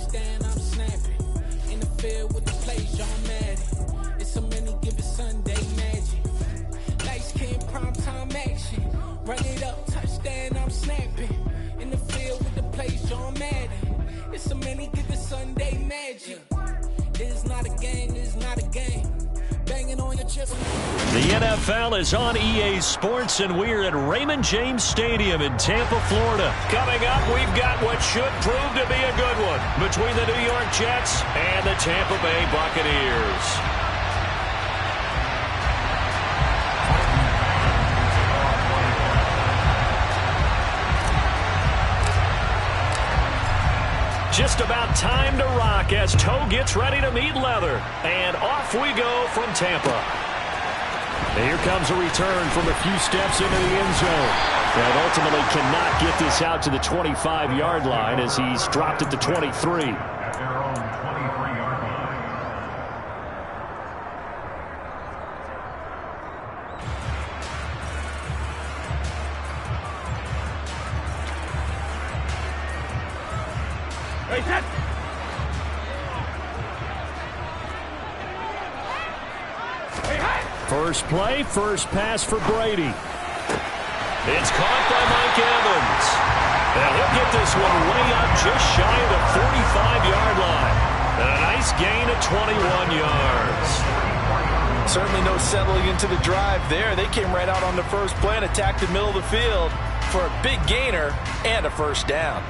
touchdown, I'm snapping. In the field with the plays, John Madden. It's so many given Sunday magic. Light skin, primetime action. Run it up, touchdown, I'm snapping. In the field with the plays, John Madden. It's so many given Sunday magic. It's not a game, it's not a game. Banging on your chest. The NFL is on EA Sports, and we're at Raymond James Stadium in Tampa, Florida. Coming up, we've got what should prove to be a good one between the New York Jets and the Tampa Bay Buccaneers. Just about time to rock as toe gets ready to meet leather. And off we go from Tampa. And here comes a return from a few steps into the end zone. And ultimately cannot get this out to the 25-yard line as he's dropped at the 23. First play, first pass for Brady. It's caught by Mike Evans. And he'll get this one way up just shy of the 45-yard line. And a nice gain of 21 yards. Certainly no settling into the drive there. They came right out on the first play and attacked the middle of the field for a big gainer and a first down.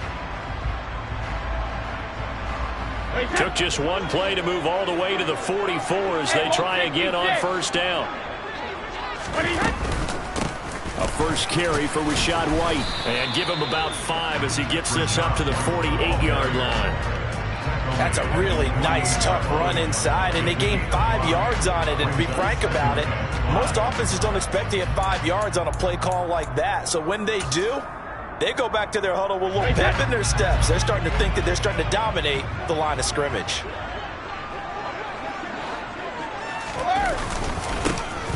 Took just one play to move all the way to the 44 as they try again on first down. A first carry for Rashad White. And give him about 5 as he gets this up to the 48-yard line. That's a really nice, tough run inside, and they gained 5 yards on it. And to be frank about it, most offenses don't expect to get 5 yards on a play call like that. So when they do, they go back to their huddle with a little pep in their steps. They're starting to think that they're starting to dominate the line of scrimmage.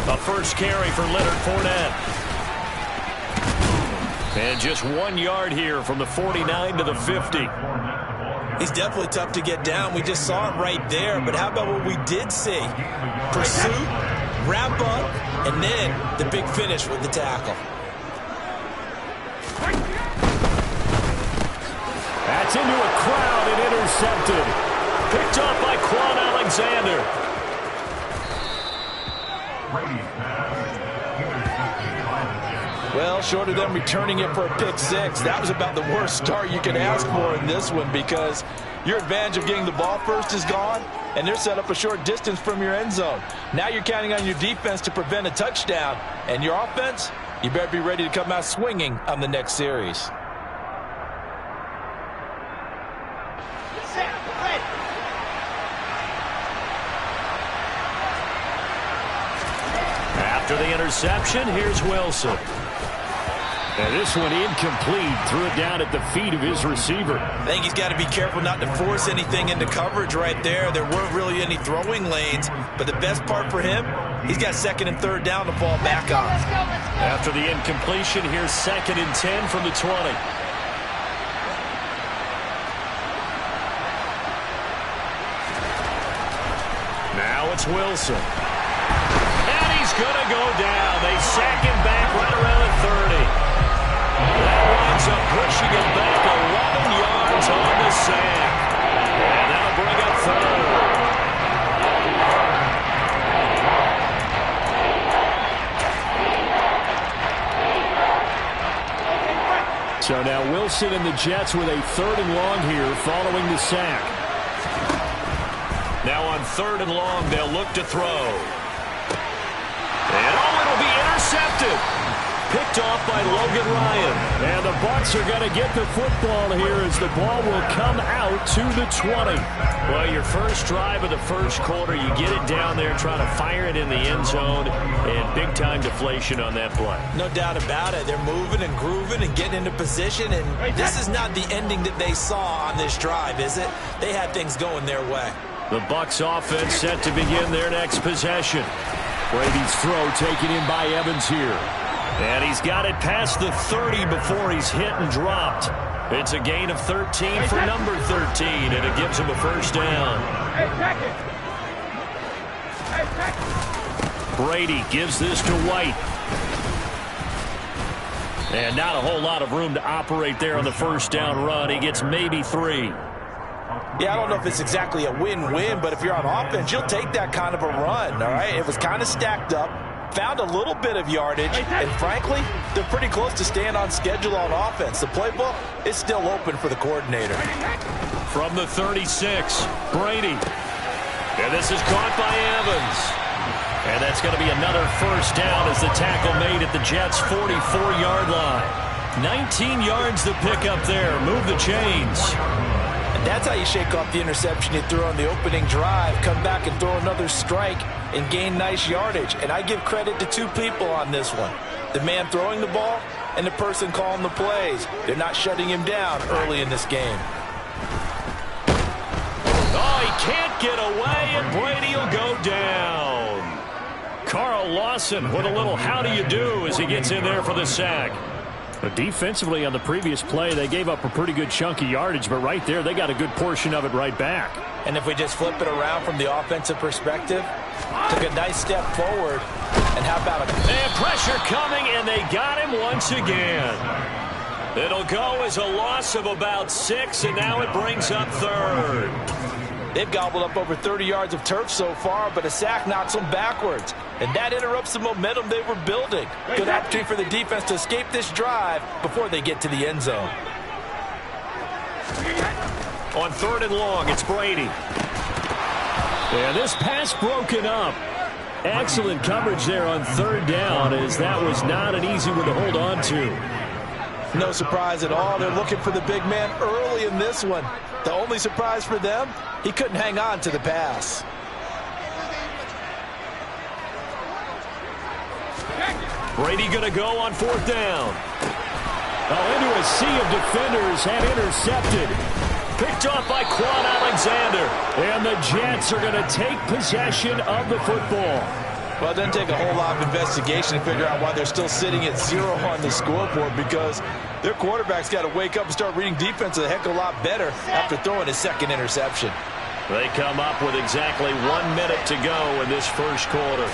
A first carry for Leonard Fournette. And just 1 yard here from the 49 to the 50. He's definitely tough to get down. We just saw it right there. But how about what we did see? Pursuit, wrap up, and then the big finish with the tackle. That's into a crowd and intercepted. Picked up by Quan Alexander. Well, short of them returning it for a pick six, that was about the worst start you can ask for in this one because your advantage of getting the ball first is gone, and they're set up a short distance from your end zone. Now you're counting on your defense to prevent a touchdown, and your offense, you better be ready to come out swinging on the next series. After the interception, here's Wilson. And this one incomplete. Threw it down at the feet of his receiver. I think he's got to be careful not to force anything into coverage right there. There weren't really any throwing lanes, but the best part for him, he's got second and third down to fall back on. After the incompletion, here's 2nd and 10 from the 20. Now it's Wilson. And he's going to go down. They sack him back right around the 30. That winds up pushing it back 11 yards on the sack. And that'll bring up third. So now Wilson and the Jets with a 3rd and long here following the sack. Now on 3rd and long, they'll look to throw. And it'll be intercepted. Picked off by Logan Ryan. And the Bucs are going to get the football here as the ball will come out to the 20. Well, your first drive of the first quarter, you get it down there, trying to fire it in the end zone, and big-time deflation on that play. No doubt about it. They're moving and grooving and getting into position, and this is not the ending that they saw on this drive, is it? They had things going their way. The Bucs offense set to begin their next possession. Brady's throw taken in by Evans here. And he's got it past the 30 before he's hit and dropped. It's a gain of 13 for number 13, and it gives him a first down. Brady gives this to White. And not a whole lot of room to operate there on the first down run. He gets maybe 3. Yeah, I don't know if it's exactly a win-win, but if you're on offense, you'll take that kind of a run, all right? It was kind of stacked up, found a little bit of yardage, and frankly, they're pretty close to staying on schedule on offense. The playbook is still open for the coordinator. From the 36, Brady. And this is caught by Evans. And that's going to be another first down as the tackle made at the Jets' 44-yard line. 19 yards to pick up there. Move the chains. And that's how you shake off the interception you threw on the opening drive. Come back and throw another strike and gain nice yardage. And I give credit to 2 people on this one. The man throwing the ball and the person calling the plays. They're not shutting him down early in this game. Oh, he can't get away, and Brady will go down. Carl Lawson with a little how do you do as he gets in there for the sack. But defensively on the previous play, they gave up a pretty good chunk of yardage, but right there, they got a good portion of it right back. And if we just flip it around from the offensive perspective, took a nice step forward, and how about a... And pressure coming, and they got him once again. It'll go as a loss of about 6, and now it brings up 3rd. They've gobbled up over 30 yards of turf so far, but a sack knocks them backwards. And that interrupts the momentum they were building. Good opportunity for the defense to escape this drive before they get to the end zone. On 3rd and long, it's Brady. And this pass broken up. Excellent coverage there on 3rd down, as that was not an easy one to hold on to. No surprise at all. They're looking for the big man early in this one. The only surprise for them, he couldn't hang on to the pass. Brady going to go on 4th down. Into a sea of defenders and intercepted. Picked off by Quan Alexander. And the Jets are going to take possession of the football. Well, it doesn't take a whole lot of investigation to figure out why they're still sitting at 0 on the scoreboard, because their quarterback's got to wake up and start reading defense a heck of a lot better after throwing his 2nd interception. They come up with exactly 1 minute to go in this first quarter.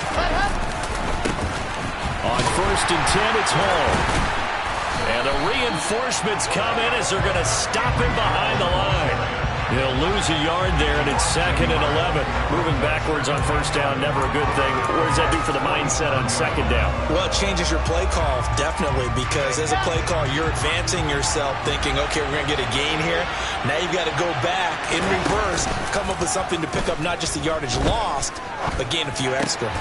On 1st and 10, it's Hall. And the reinforcements come in as they're going to stop him behind the line. He'll lose a yard there, and it's 2nd and 11. Moving backwards on 1st down, never a good thing. What does that do for the mindset on 2nd down? Well, it changes your play call, definitely, because as a play call, you're advancing yourself thinking, okay, we're going to get a gain here. Now you've got to go back in reverse, come up with something to pick up not just the yardage lost, but gain a few extra.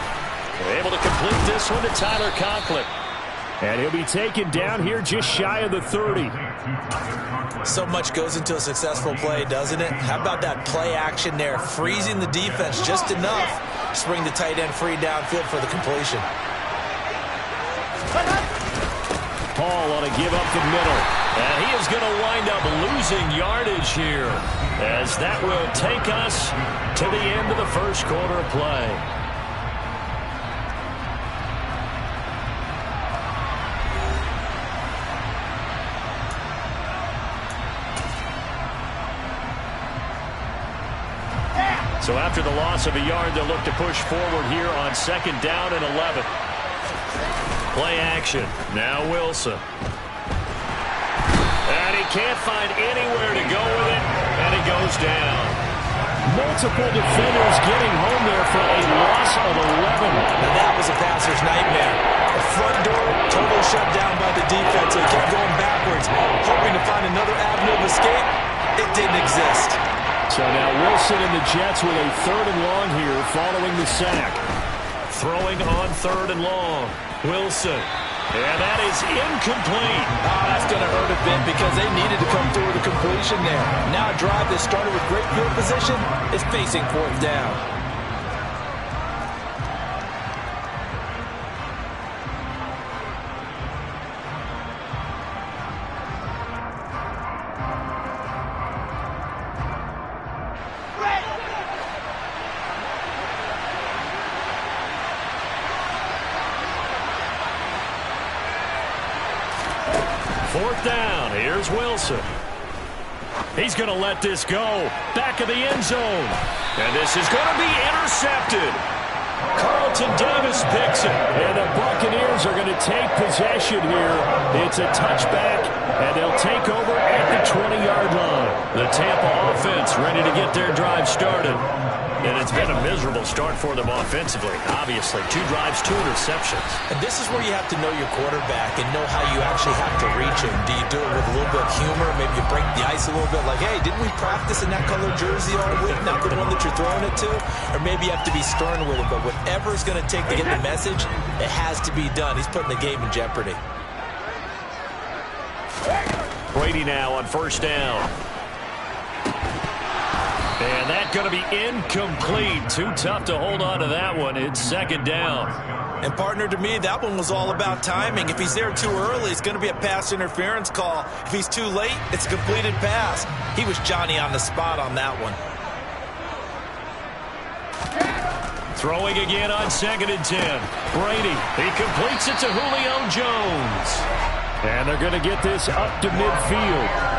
They're able to complete this one to Tyler Conklin. And he'll be taken down here just shy of the 30. So much goes into a successful play, doesn't it? How about that play action there, freezing the defense just enough to bring the tight end free downfield for the completion. Paul on a give up the middle. And he is going to wind up losing yardage here, as that will take us to the end of the first quarter of play. So after the loss of a yard, they'll look to push forward here on 2nd down and 11. Play action. Now Wilson. And he can't find anywhere to go with it, and he goes down. Multiple defenders getting home there for a loss of 11. Now that was a passer's nightmare. The front door totally shut down by the defense. They kept going backwards, hoping to find another avenue of escape. It didn't exist. So now Wilson and the Jets with a 3rd and long here following the sack. Throwing on 3rd and long. Wilson. And that is incomplete. Oh, that's going to hurt a bit because they needed to come through with a completion there. Now a drive that started with great field position is facing 4th down. Here's Wilson. He's going to let this go. Back of the end zone. And this is going to be intercepted. Carlton Davis picks it. And the Buccaneers are going to take possession here. It's a touchback, and they'll take over at the 20-yard line. The Tampa offense ready to get their drive started. And it's been a miserable start for them offensively. Obviously, 2 drives, 2 interceptions. And this is where you have to know your quarterback and know how you actually have to reach him. Do you do it with a little bit of humor? Maybe you break the ice a little bit like, hey, didn't we practice in that color jersey all week? Not the one that you're throwing it to? Or maybe you have to be stern with it. But whatever it's going to take to get the message, it has to be done. He's putting the game in jeopardy. Brady now on first down. And that's going to be incomplete. Too tough to hold on to that one. It's second down. And, partner, to me, that one was all about timing. If he's there too early, it's going to be a pass interference call. If he's too late, it's a completed pass. He was Johnny on the spot on that one. Throwing again on 2nd and 10. Brady, he completes it to Julio Jones. And they're going to get this up to midfield.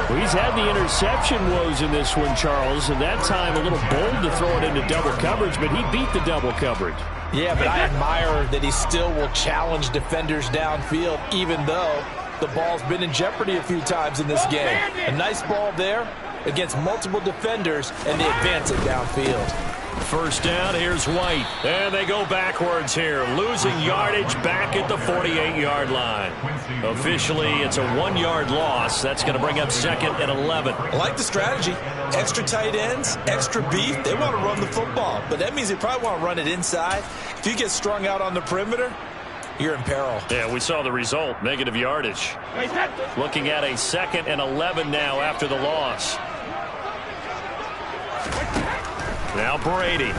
Well, he's had the interception woes in this one, Charles, and that time a little bold to throw it into double coverage, but he beat the double coverage. Yeah, but I admire that he still will challenge defenders downfield, even though the ball's been in jeopardy a few times in this game. A nice ball there against multiple defenders, and they advance it downfield. First down, here's White. And they go backwards here, losing yardage back at the 48-yard line. Officially, it's a 1-yard loss. That's going to bring up 2nd and 11. I like the strategy. Extra tight ends, extra beef. They want to run the football, but that means they probably want to run it inside. If you get strung out on the perimeter, you're in peril. Yeah, we saw the result, negative yardage. Looking at a 2nd and 11 now after the loss. Now Brady.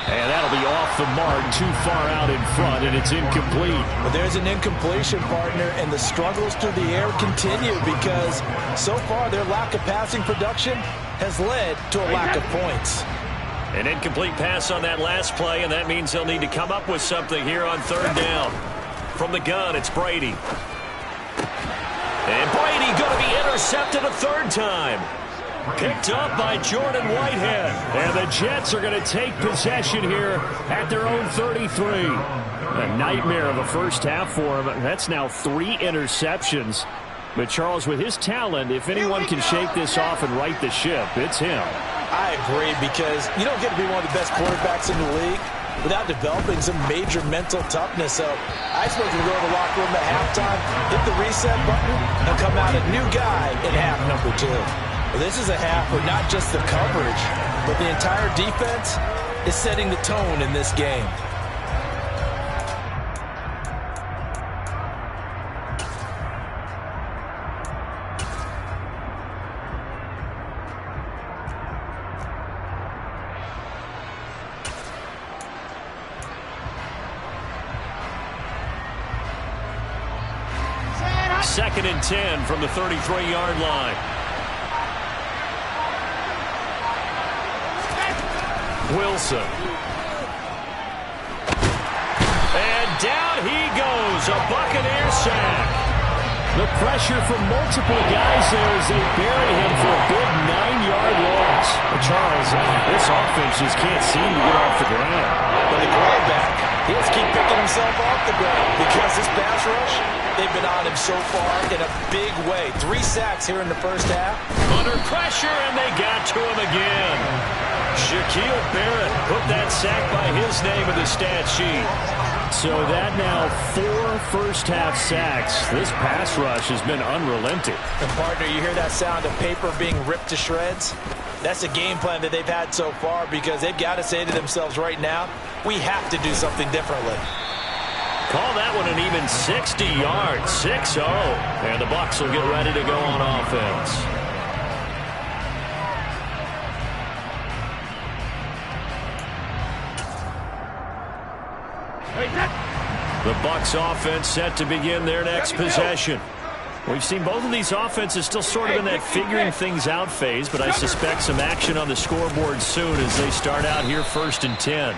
And that'll be off the mark, too far out in front, and it's incomplete. But there's an incompletion, partner, and the struggles through the air continue because so far their lack of passing production has led to a lack of points. An incomplete pass on that last play, and that means they'll need to come up with something here on 3rd down. From the gun, it's Brady. And Brady going to be intercepted a 3rd time. Picked up by Jordan Whitehead. And the Jets are going to take possession here at their own 33. A nightmare of a first half for him. That's now 3 interceptions. But Charles, with his talent, if anyone can shake this off and right the ship, it's him. I agree, because you don't get to be one of the best quarterbacks in the league without developing some major mental toughness. So I expect him to go to the locker room at halftime, hit the reset button, and come out a new guy in half number 2. Well, this is a half where not just the coverage, but the entire defense is setting the tone in this game. Second and 10 from the 33-yard line. Wilson. And down he goes. A Buccaneer sack. The pressure from multiple guys there as they bury him for a big 9-yard loss. Charles, this offense just can't seem to get off the ground. But the quarterback, he has to keep picking himself off the ground because this pass rush, they've been on him so far in a big way. 3 sacks here in the first half. Under pressure, and they got to him again. Shaquille Barrett put that sack by his name in the stat sheet. So that now 4 first-half sacks. This pass rush has been unrelenting. And, partner, you hear that sound of paper being ripped to shreds? That's the game plan that they've had so far because they've got to say to themselves right now, we have to do something differently. Call that one an even 60 yards, 6-0. And the Bucs will get ready to go on offense. The Bucs offense set to begin their next possession. We've seen both of these offenses still sort of in that figuring things out phase, but I suspect some action on the scoreboard soon as they start out here 1st and 10.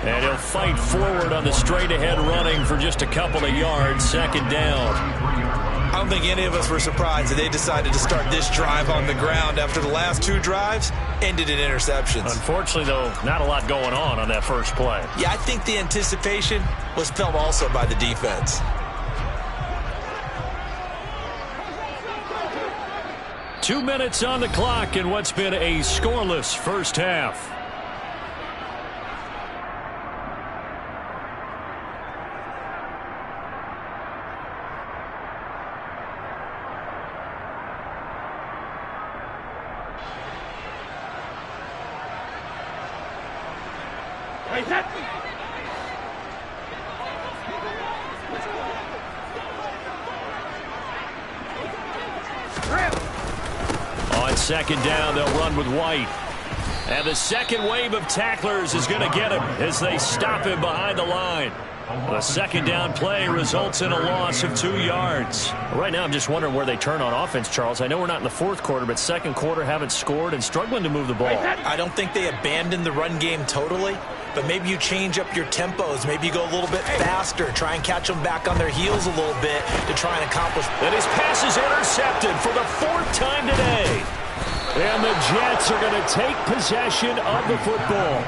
And he'll fight forward on the straight-ahead running for just a couple of yards, 2nd down. don't think any of us were surprised that they decided to start this drive on the ground after the last 2 drives ended in interceptions. Unfortunately, though, not a lot going on that first play. Yeah, I think the anticipation was felt also by the defense. Two minutes on the clock in what's been a scoreless first half. On second down, they'll run with White. And the second wave of tacklers is going to get him as they stop him behind the line. The second down play results in a loss of 2 yards. Right now, I'm just wondering where they turn on offense, Charles. I know we're not in the fourth quarter, but second quarter haven't scored and struggling to move the ball. I don't think they abandoned the run game totally, but maybe you change up your tempos. Maybe you go a little bit faster, try and catch them back on their heels a little bit to try and accomplish. And his pass is intercepted for the 4th time today. And the Jets are going to take possession of the football.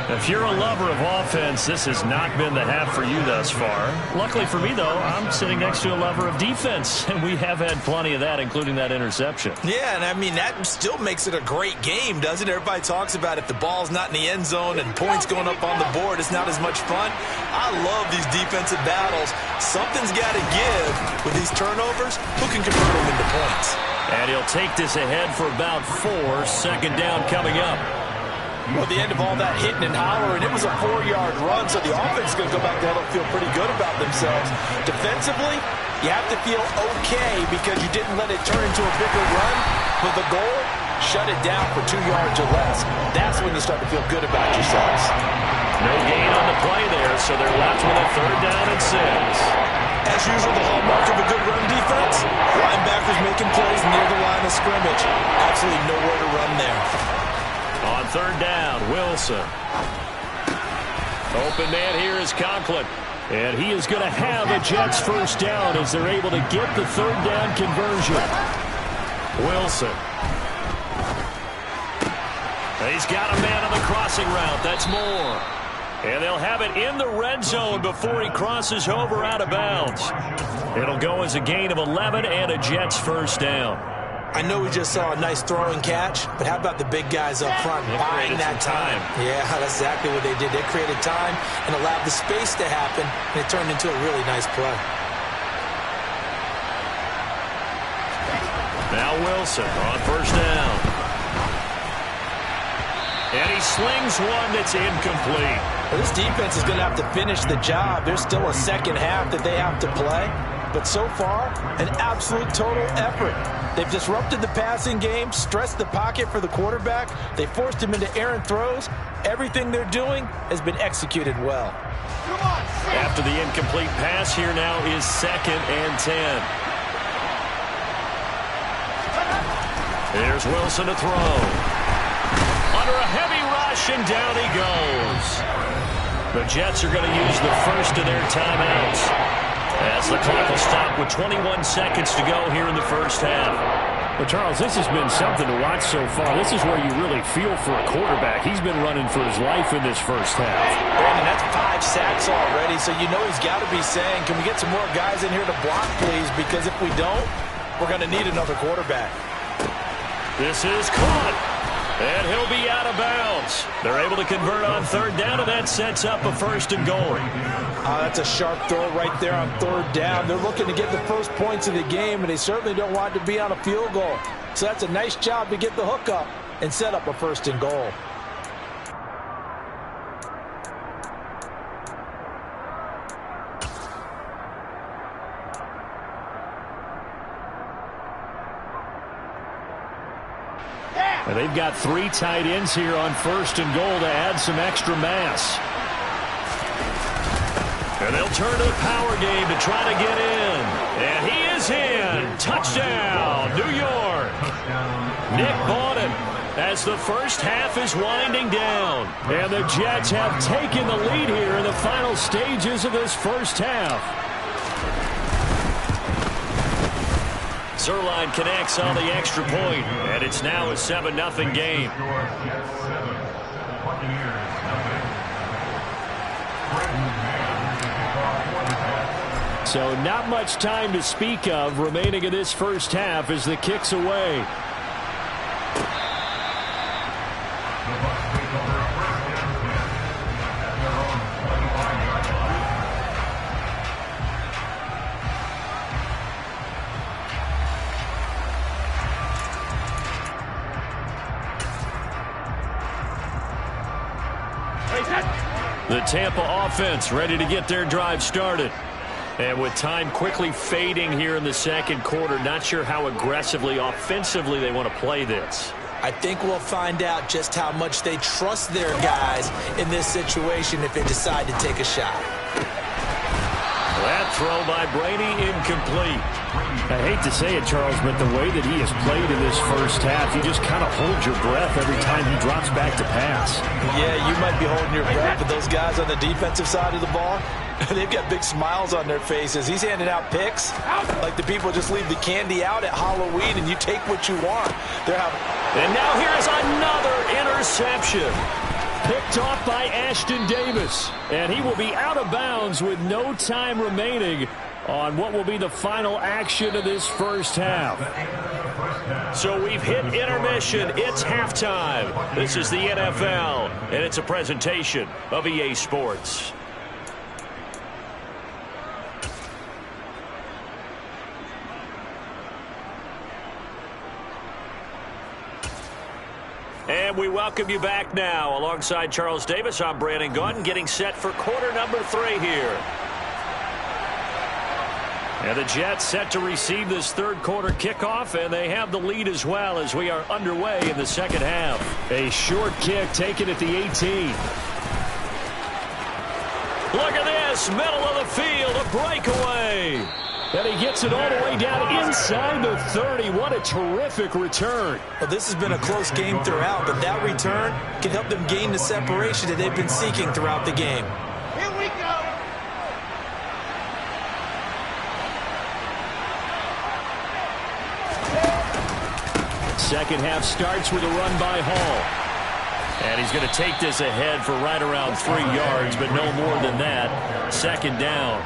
If you're a lover of offense, this has not been the half for you thus far. Luckily for me, though, I'm sitting next to a lover of defense, and we have had plenty of that, including that interception. Yeah, and I mean, that still makes it a great game, doesn't it? Everybody talks about if the ball's not in the end zone and points going up on the board, it's not as much fun. I love these defensive battles. Something's got to give with these turnovers. Who can convert them into points? And he'll take this ahead for about 4. Second down coming up. Well, at the end of all that hitting and hollering, it was a 4-yard run, so the offense is going to go back there and feel pretty good about themselves. Defensively, you have to feel okay because you didn't let it turn into a bigger run. But the goal, shut it down for 2 yards or less. That's when you start to feel good about yourselves. No gain on the play there, so they're left with a 3rd down and 6. As usual, the hallmark of a good run defense, linebackers making plays near the line of scrimmage. Absolutely nowhere to run there. On 3rd down, Wilson. Open man here is Conklin. And he is going to have a Jets first down as they're able to get the 3rd down conversion. Wilson. He's got a man on the crossing route. That's Moore. And they'll have it in the red zone before he crosses over out of bounds. It'll go as a gain of 11 and a Jets first down. I know we just saw a nice throwing catch, but how about the big guys up front buying that time? Yeah, that's exactly what they did. They created time and allowed the space to happen, and it turned into a really nice play. Now Wilson on first down. And he slings one that's incomplete. Well, this defense is going to have to finish the job. There's still a second half that they have to play. But so far, an absolute total effort. They've disrupted the passing game, stressed the pocket for the quarterback. They forced him into errant throws. Everything they're doing has been executed well. After the incomplete pass, here now is 2nd and 10. Here's Wilson to throw. Under a heavy rush, and down he goes. The Jets are going to use the first of their timeouts as the clock will stop with 21 seconds to go here in the first half. Well, Charles, this has been something to watch so far. This is where you really feel for a quarterback. He's been running for his life in this first half. Brandon, that's 5 sacks already, so you know he's got to be saying, can we get some more guys in here to block, please? Because if we don't, we're going to need another quarterback. This is caught. And he'll be out of bounds. They're able to convert on 3rd down, and that sets up a 1st and goal. That's a sharp throw right there on 3rd down. They're looking to get the first points of the game, and they certainly don't want it to be on a field goal. So that's a nice job to get the hook up and set up a 1st and goal. And they've got 3 tight ends here on 1st and goal to add some extra mass. And they'll turn to the power game to try to get in. And he is in. Touchdown, New York. Nick Bawden as the first half is winding down. And the Jets have taken the lead here in the final stages of this first half. Zerline connects on the extra point, and it's now a 7-0 game. So not much time to speak of remaining in this first half as the kick's away. The Tampa offense ready to get their drive started. And with time quickly fading here in the second quarter, not sure how aggressively, offensively they want to play this. I think we'll find out just how much they trust their guys in this situation if they decide to take a shot. That throw by Brady incomplete. I hate to say it, Charles, but the way that he has played in this first half, you just kind of hold your breath every time he drops back to pass. Yeah, you might be holding your breath, but those guys on the defensive side of the ball, they've got big smiles on their faces. He's handing out picks like the people just leave the candy out at Halloween and you take what you want. And now here is another interception. Picked off by Ashton Davis. And he will be out of bounds with no time remaining on what will be the final action of this first half. So we've hit intermission. It's halftime. This is the NFL, and it's a presentation of EA Sports. And we welcome you back now. Alongside Charles Davis, I'm Brandon Gaudin, getting set for quarter number 3 here. And the Jets set to receive this third quarter kickoff, and they have the lead as well as we are underway in the second half. A short kick taken at the 18. Look at this, middle of the field, a breakaway. And he gets it all the way down inside the 30. What a terrific return. Well, this has been a close game throughout, but that return can help them gain the separation that they've been seeking throughout the game. Here we go. Second half starts with a run by Hall. And he's going to take this ahead for right around 3 yards, but no more than that. Second down.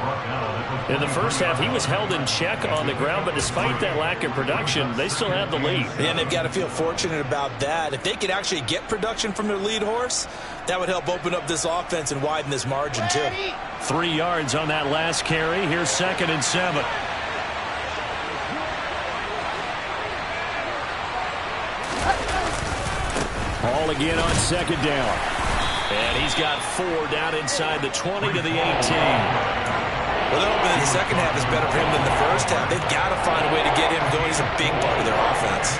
In the first half, he was held in check on the ground, but despite that lack of production, they still have the lead. And they've got to feel fortunate about that. If they could actually get production from their lead horse, that would help open up this offense and widen this margin, too. 3 yards on that last carry. Here's 2nd and 7. Hall again on second down. And he's got 4 down inside the 20 to the 18. Well, they're hoping that the second half is better for him than the first half. They've got to find a way to get him going. He's a big part of their offense.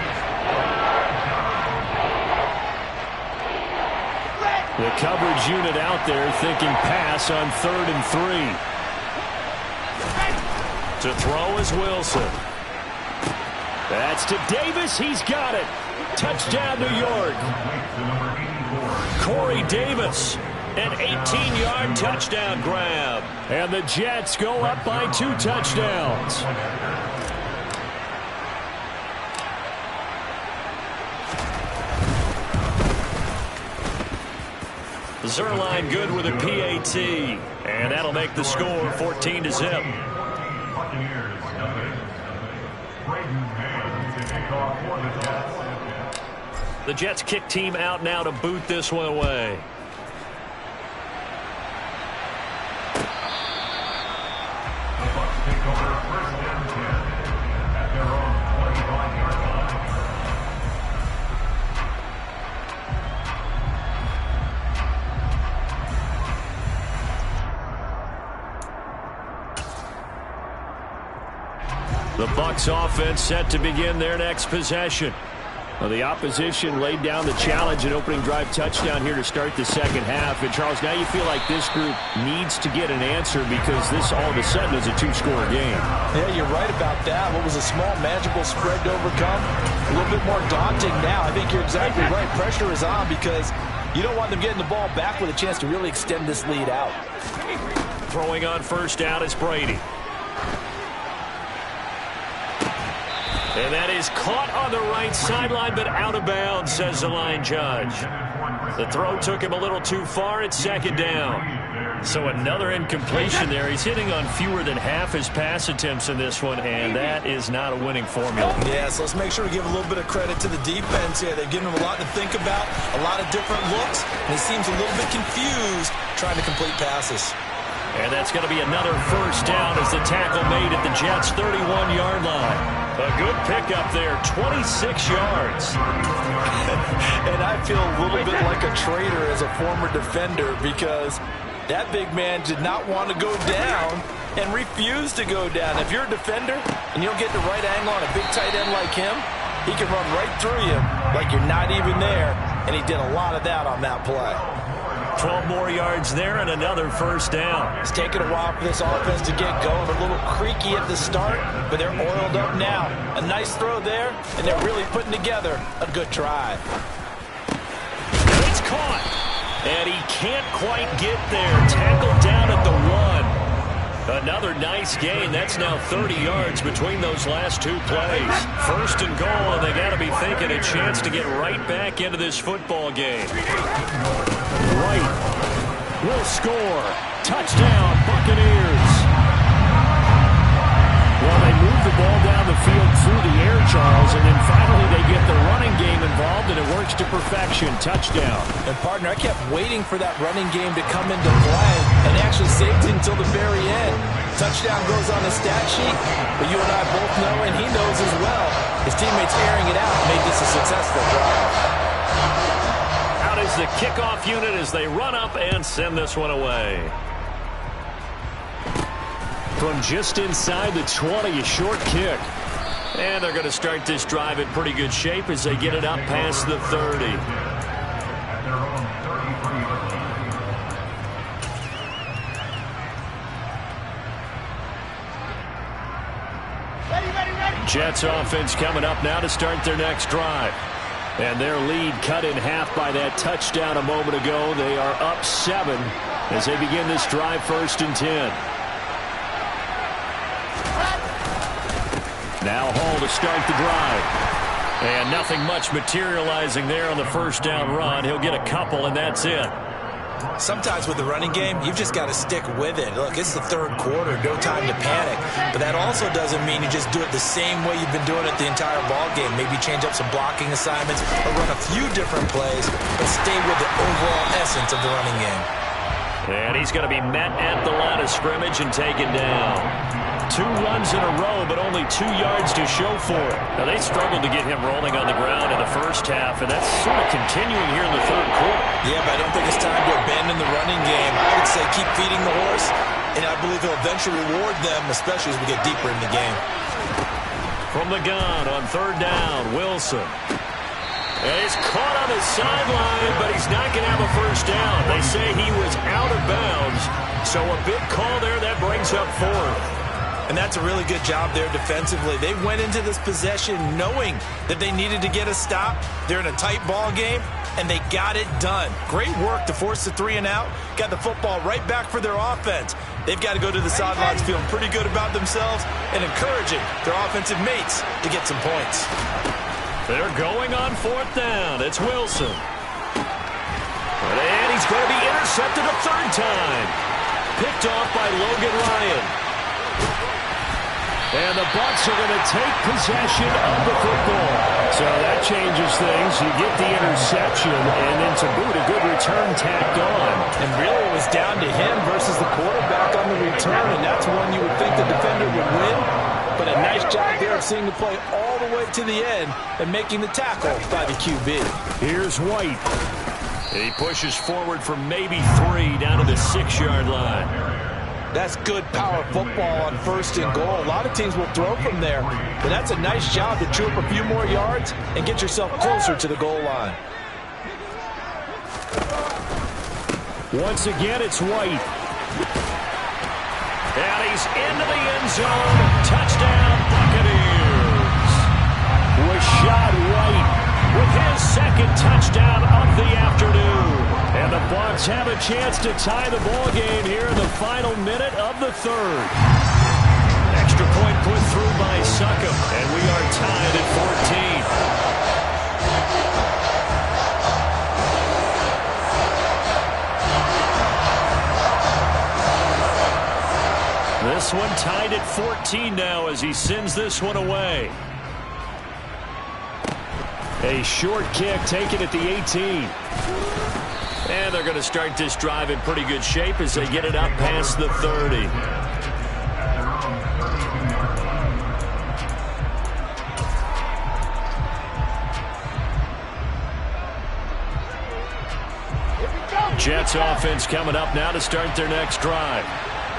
The coverage unit out there thinking pass on 3rd and 3. To throw is Wilson. That's to Davis. He's got it. Touchdown, New York. Corey Davis, an 18-yard touchdown grab. And the Jets go up by 2 touchdowns. Zerline good with a PAT. And that'll make the score 14-0. The Jets kick team out now to boot this one away. The Bucs offense set to begin their next possession. Well, the opposition laid down the challenge, an opening drive touchdown here to start the second half. And, Charles, now you feel like this group needs to get an answer because this all of a sudden is a 2-score game. Yeah, you're right about that. What was a small, manageable spread to overcome, a little bit more daunting now. I think you're exactly right. Pressure is on because you don't want them getting the ball back with a chance to really extend this lead out. Throwing on first down is Brady. And that is caught on the right sideline, but out of bounds, says the line judge. The throw took him a little too far. It's second down. So another incompletion there. He's hitting on fewer than half his pass attempts in this one, and that is not a winning formula. Yeah, so let's make sure we give a little bit of credit to the defense here. They've given him a lot to think about, a lot of different looks, and he seems a little bit confused trying to complete passes. And that's going to be another first down as the tackle made at the Jets' 31-yard line. A good pickup there, 26 yards. And I feel a little bit like a traitor as a former defender because that big man did not want to go down and refused to go down. If you're a defender and you'll get the right angle on a big tight end like him, he can run right through you like you're not even there, and he did a lot of that on that play. 12 more yards there and another first down. It's taken a while for this offense to get going. A little creaky at the start, but they're oiled up now. A nice throw there, and they're really putting together a good drive. It's caught, and he can't quite get there. Tackled down at the 1. Another nice gain. That's now 30 yards between those last two plays. First and goal, and they got to be thinking a chance to get right back into this football game. White will score. Touchdown, Buccaneers. Well, they move the ball down the field through the air, Charles, and then finally they get the running game involved, and it works to perfection. Touchdown. And, partner, I kept waiting for that running game to come into play and actually saved it until the very end. Touchdown goes on the stat sheet, but you and I both know, and he knows as well, his teammates airing it out made this a successful drive. Out is the kickoff unit as they run up and send this one away. From just inside the 20, a short kick. And they're going to start this drive in pretty good shape as they get it up past the 30. Jets offense coming up now to start their next drive. And their lead cut in half by that touchdown a moment ago. They are up 7 as they begin this drive, 1st and 10. Now Hall to start the drive. And nothing much materializing there on the first down run. He'll get a couple, and that's it. Sometimes with the running game, you've just got to stick with it. Look, it's the third quarter, no time to panic. But that also doesn't mean you just do it the same way you've been doing it the entire ball game. Maybe change up some blocking assignments or run a few different plays, but stay with the overall essence of the running game. And he's going to be met at the line of scrimmage and taken down. 2 runs in a row, but only 2 yards to show for it. Now, they struggled to get him rolling on the ground in the first half, and that's sort of continuing here in the third quarter. Yeah, but I don't think it's time to abandon the running game. I would say keep feeding the horse, and I believe he'll eventually reward them, especially as we get deeper in the game. From the gun on 3rd down, Wilson. And he's caught on the sideline, but he's not going to have a first down. They say he was out of bounds, so a big call there that brings up 4th. And that's a really good job there defensively. They went into this possession knowing that they needed to get a stop. They're in a tight ball game, and they got it done. Great work to force the 3 and out. Got the football right back for their offense. They've got to go to the sidelines feeling pretty good about themselves and encouraging their offensive mates to get some points. They're going on 4th down. It's Wilson. And he's going to be intercepted a 3rd time. Picked off by Logan Ryan. And the Bucs are going to take possession of the football. So that changes things. You get the interception, and then to boot, a good return tacked on. And really it was down to him versus the quarterback on the return, and that's one you would think the defender would win. But a nice job there of seeing the play all the way to the end and making the tackle by the QB. Here's White. He pushes forward for maybe 3 down to the 6-yard line. That's good power football on 1st and goal. A lot of teams will throw from there, but that's a nice job to chew up a few more yards and get yourself closer to the goal line. Once again, it's White. And he's into the end zone. Touchdown, Buccaneers. Rashad White with his 2nd touchdown of the afternoon. And the Bucs have a chance to tie the ball game here in the final minute of the 3rd. Extra point put through by Succop, and we are tied at 14. This one tied at 14 now as he sends this one away. A short kick taken at the 18. And they're going to start this drive in pretty good shape as they get it up past the 30. Jets offense coming up now to start their next drive.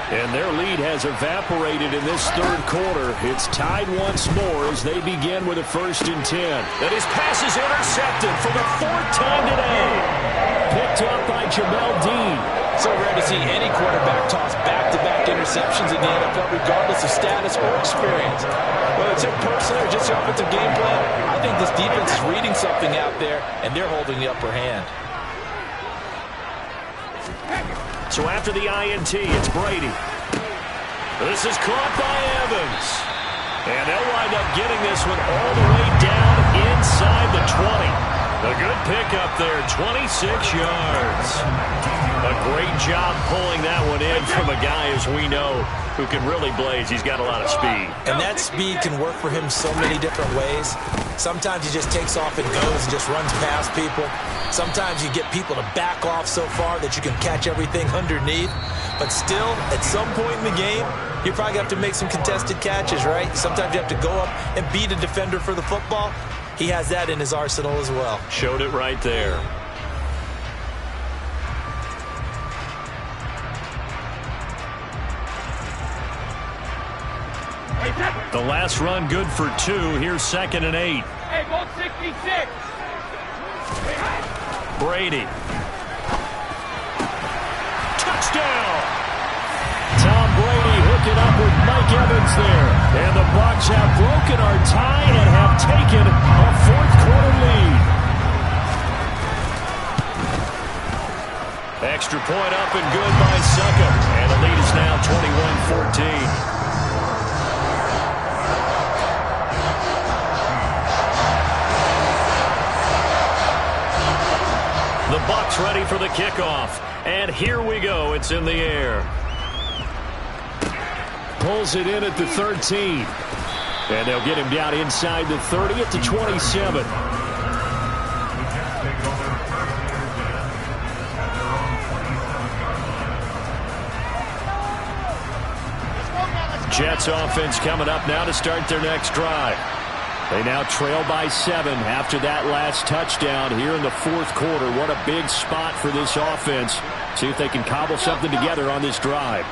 And their lead has evaporated in this third quarter. It's tied once more as they begin with a 1st and 10. And his pass is intercepted for the 4th time today. Picked up by Jamel Dean. So rare to see any quarterback toss back-to-back interceptions in the NFL, regardless of status or experience. Whether it's impersonal or just the offensive game plan, I think this defense is reading something out there, and they're holding the upper hand. So after the INT, it's Brady. This is caught by Evans. And they'll wind up getting this one all the way down inside the 20. A good pickup there, 26 yards. A great job pulling that one in from a guy, as we know, who can really blaze. He's got a lot of speed. And that speed can work for him so many different ways. Sometimes he just takes off and goes and just runs past people. Sometimes you get people to back off so far that you can catch everything underneath. But still, at some point in the game, you probably have to make some contested catches, right? Sometimes you have to go up and beat a defender for the football. He has that in his arsenal as well. Showed it right there. The last run good for 2. Here's 2nd and 8. Hey, ball 66. Brady. Touchdown! Tom Brady hooking up with Mike Evans there. And the Bucs have broken our tie and have taken a 4th quarter lead. Extra point up and good by Succop. And the lead is now 21-14. The Bucs ready for the kickoff. And here we go. It's in the air. Pulls it in at the 13. And they'll get him down inside the 30 at the 27. Jets offense coming up now to start their next drive. They now trail by 7 after that last touchdown here in the 4th quarter. What a big spot for this offense. See if they can cobble something together on this drive.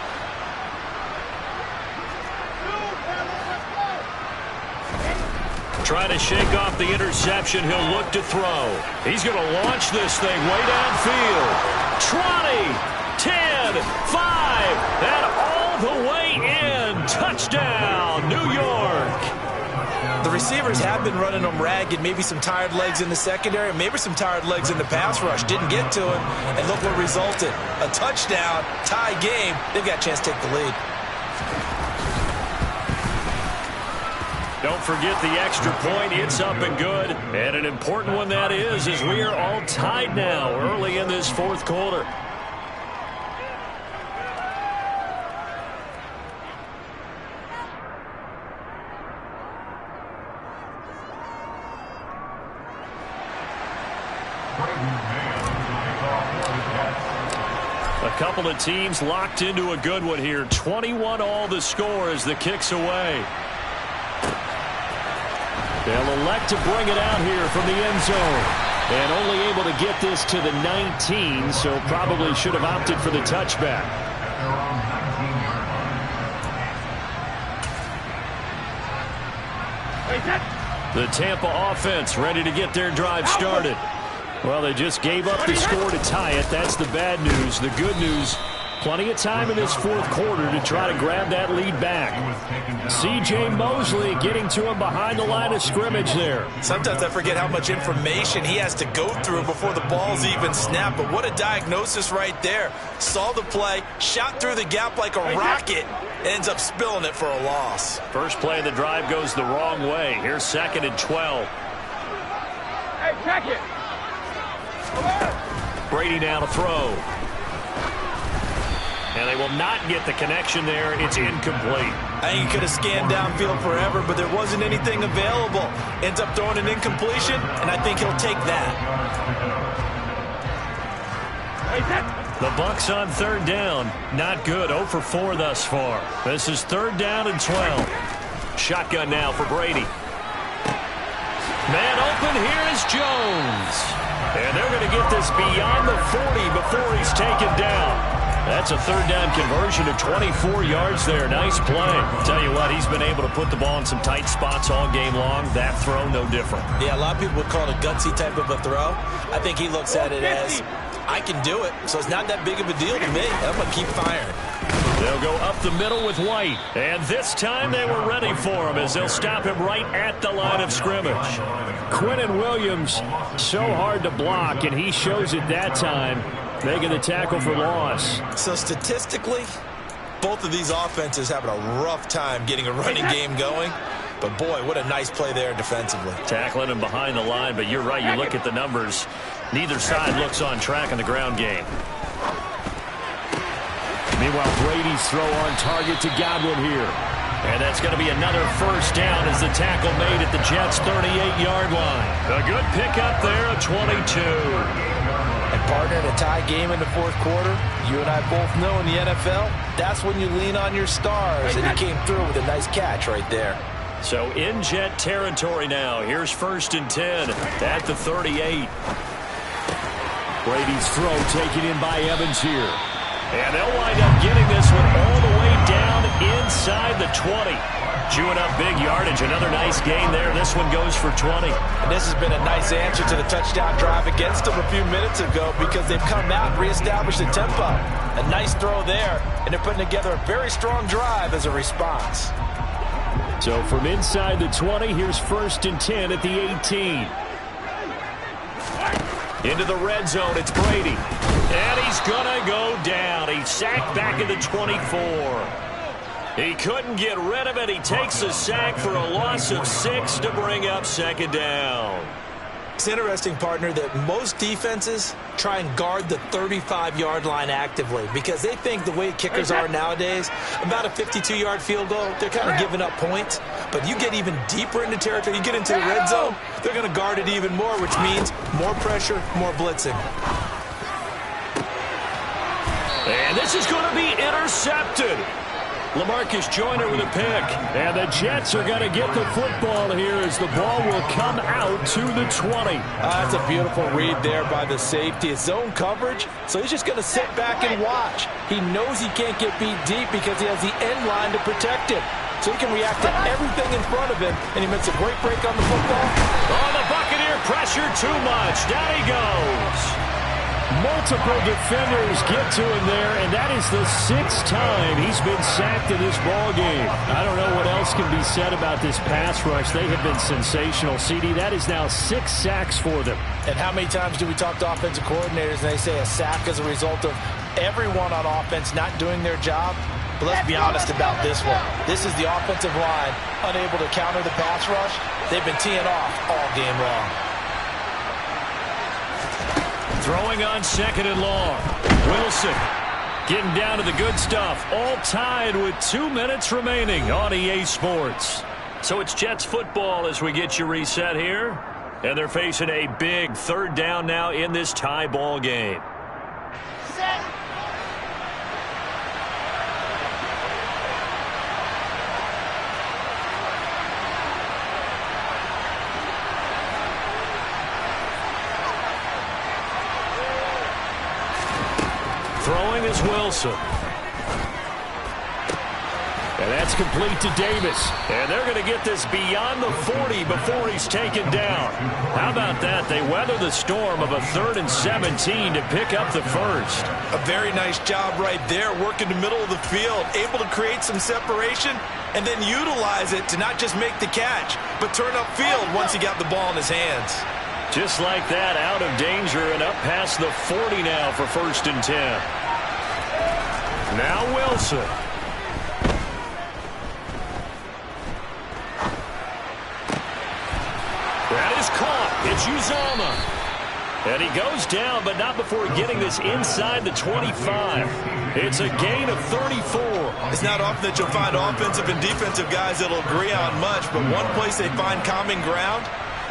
Trying to shake off the interception. He'll look to throw. He's going to launch this thing way downfield. 20, 10, 5, and all the way in. Touchdown, New York. The receivers have been running them ragged. Maybe some tired legs in the secondary, maybe some tired legs in the pass rush. Didn't get to him, and look what resulted. A touchdown, tie game. They've got a chance to take the lead. Don't forget the extra point. It's up and good. And an important one that is, as we are all tied now early in this 4th quarter. A couple of teams locked into a good one here. 21 all the score as the kick's away. They'll elect to bring it out here from the end zone. And only able to get this to the 19, so probably should have opted for the touchback. The Tampa offense ready to get their drive started. Well, they just gave up the score to tie it. That's the bad news. The good news, Plenty of time in this fourth quarter to try to grab that lead back. C.J. Mosley getting to him behind the line of scrimmage there. Sometimes I forget how much information he has to go through before the ball's even snapped. But what a diagnosis right there. Saw the play, shot through the gap like a rocket, ends up spilling it for a loss. First play of the drive goes the wrong way. Here's 2nd and 12. Hey, check it. Brady now to throw. And they will not get the connection there. It's incomplete. I think he could have scanned downfield forever, but there wasn't anything available. Ends up throwing an incompletion, and I think he'll take that. The Bucs on 3rd down. Not good. 0 for 4 thus far. This is 3rd down and 12. Shotgun now for Brady. Man open. Here is Jones. And they're going to get this beyond the 40 before he's taken down. That's a 3rd down conversion of 24 yards there. Nice play. Tell you what, he's been able to put the ball in some tight spots all game long. That throw, no different. Yeah, a lot of people would call it a gutsy type of a throw. I think he looks at it as, I can do it, so it's not that big of a deal to me. I'm going to keep firing. They'll go up the middle with White. And this time they were ready for him as they'll stop him right at the line of scrimmage. Quinnen Williams, so hard to block, and he shows it that time, making the tackle for loss. So statistically, both of these offenses having a rough time getting a running game going. But boy, what a nice play there defensively. Tackling him behind the line, but you're right, you look at the numbers. Neither side looks on track in the ground game. Meanwhile, Brady's throw on target to Godwin here. And that's going to be another first down as the tackle made at the Jets' 38-yard line. A good pickup there, a 22. And partner, in a tie game in the fourth quarter, you and I both know in the NFL, that's when you lean on your stars. And he came through with a nice catch right there. So in Jet territory now. Here's 1st and 10 at the 38. Brady's throw taken in by Evans here. And they'll wind up getting this one all the way down inside the 20. Chewing up big yardage. Another nice gain there. This one goes for 20. And this has been a nice answer to the touchdown drive against them a few minutes ago because they've come out and reestablished the tempo. A nice throw there, and they're putting together a very strong drive as a response. So from inside the 20, here's 1st and 10 at the 18. Into the red zone, it's Brady. And he's going to go down. He's sacked back at the 24. He couldn't get rid of it. He takes a sack for a loss of 6 to bring up 2nd down. It's interesting, partner, that most defenses try and guard the 35-yard line actively because they think the way kickers are nowadays, about a 52-yard field goal, they're kind of giving up points. But you get even deeper into territory, you get into the red zone, they're going to guard it even more, which means more pressure, more blitzing. And this is going to be intercepted. LaMarcus Joyner with a pick. And the Jets are going to get the football here as the ball will come out to the 20. That's a beautiful read there by the safety. It's zone coverage, so he's just going to sit back and watch. He knows he can't get beat deep because he has the end line to protect him. So he can react to everything in front of him, and he makes a great break on the football. Oh, the Buccaneer pressure too much. Down he goes. Multiple defenders get to him there, and that is the 6th time he's been sacked in this ball game. I don't know what else can be said about this pass rush. They have been sensational. CD, that is now 6 sacks for them. And how many times do we talk to offensive coordinators and they say a sack is a result of everyone on offense not doing their job? But let's be honest about this one. This is the offensive line unable to counter the pass rush. They've been teeing off all game long. Throwing on 2nd and long. Wilson getting down to the good stuff. All tied with 2 minutes remaining on EA Sports. So it's Jets football as we get you reset here. And they're facing a big 3rd down now in this tie ball game. Set. Throwing is Wilson. And that's complete to Davis. And they're going to get this beyond the 40 before he's taken down. How about that? They weather the storm of a 3rd and 17 to pick up the first. A very nice job right there, working the middle of the field, able to create some separation and then utilize it to not just make the catch, but turn upfield once he got the ball in his hands. Just like that, out of danger and up past the 40 now for 1st and 10. Now Wilson. That is caught. It's Uzama. And he goes down, but not before getting this inside the 25. It's a gain of 34. It's not often that you'll find offensive and defensive guys that'll agree on much, but one place they find common ground,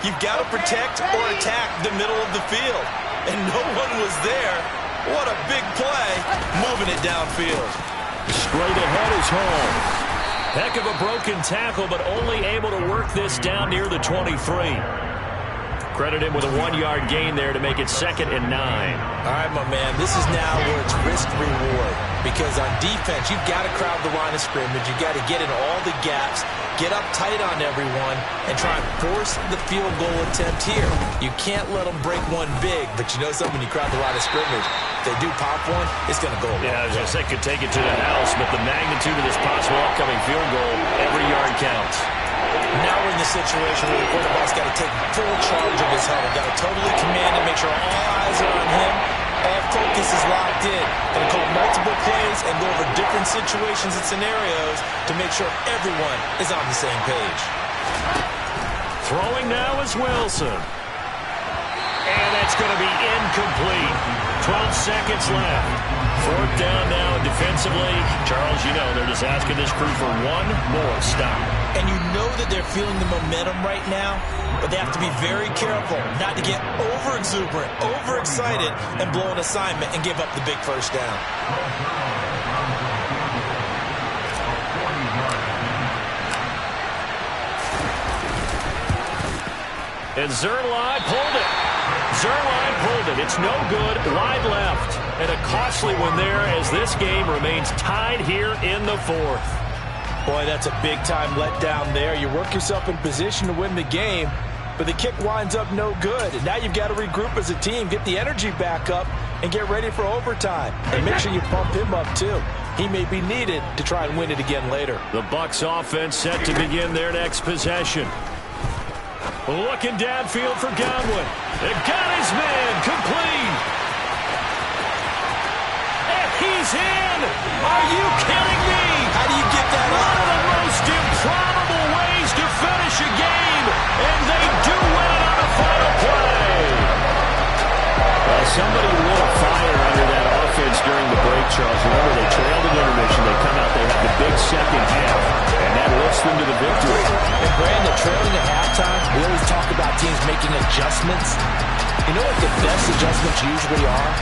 you've got to protect or attack the middle of the field. And no one was there. What a big play, moving it downfield. Straight ahead is home. Heck of a broken tackle, but only able to work this down near the 23. Credit him with a 1-yard gain there to make it 2nd and 9. All right, my man, this is now where it's risk-reward. Because on defense, you've got to crowd the line of scrimmage. You've got to get in all the gaps, get up tight on everyone, and try and force the field goal attempt here. You can't let them break one big, but you know something, when you crowd the line of scrimmage, if they do pop one, it's going to go away. Yeah, I was going to say could take it to the house, but the magnitude of this possible upcoming field goal, every yard counts. Now we're in the situation where the quarterback's got to take full charge of his head. Got to totally command it, make sure all eyes are on him. All focus is locked in. Going to call multiple plays and go over different situations and scenarios to make sure everyone is on the same page. Throwing now is Wilson. And that's going to be incomplete. 12 seconds left. 4th down now defensively. Charles, you know they're just asking this crew for one more stop. And you know that they're feeling the momentum right now, but they have to be very careful not to get over-exuberant, overexcited, and blow an assignment and give up the big first down. And Zerline pulled it. Zerline pulled it. It's no good. Wide left. And a costly one there as this game remains tied here in the 4th. Boy, that's a big-time letdown there. You work yourself in position to win the game, but the kick winds up no good. And now you've got to regroup as a team, get the energy back up, and get ready for overtime. And make sure you pump him up, too. He may be needed to try and win it again later. The Bucs offense set to begin their next possession. Looking downfield for Godwin. They got his man complete. And he's in. Are you kidding me? How do you get that One up? of the most improbable ways to finish a game. And they do win it on the final play. Somebody lit a fire under that offense during the break, Charles. Remember, they trailed in intermission. They come out, they have the big second half, and that lifts them to the victory. And Brandon, trailing at halftime, we always talk about teams making adjustments. You know what the best adjustments usually are?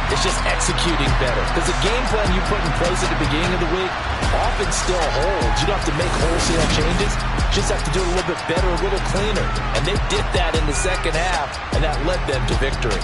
It's just executing better. Because the game plan you put in place at the beginning of the week often still holds. You don't have to make wholesale changes. You just have to do it a little bit better, a little cleaner. And they did that in the second half, and that led them to victory.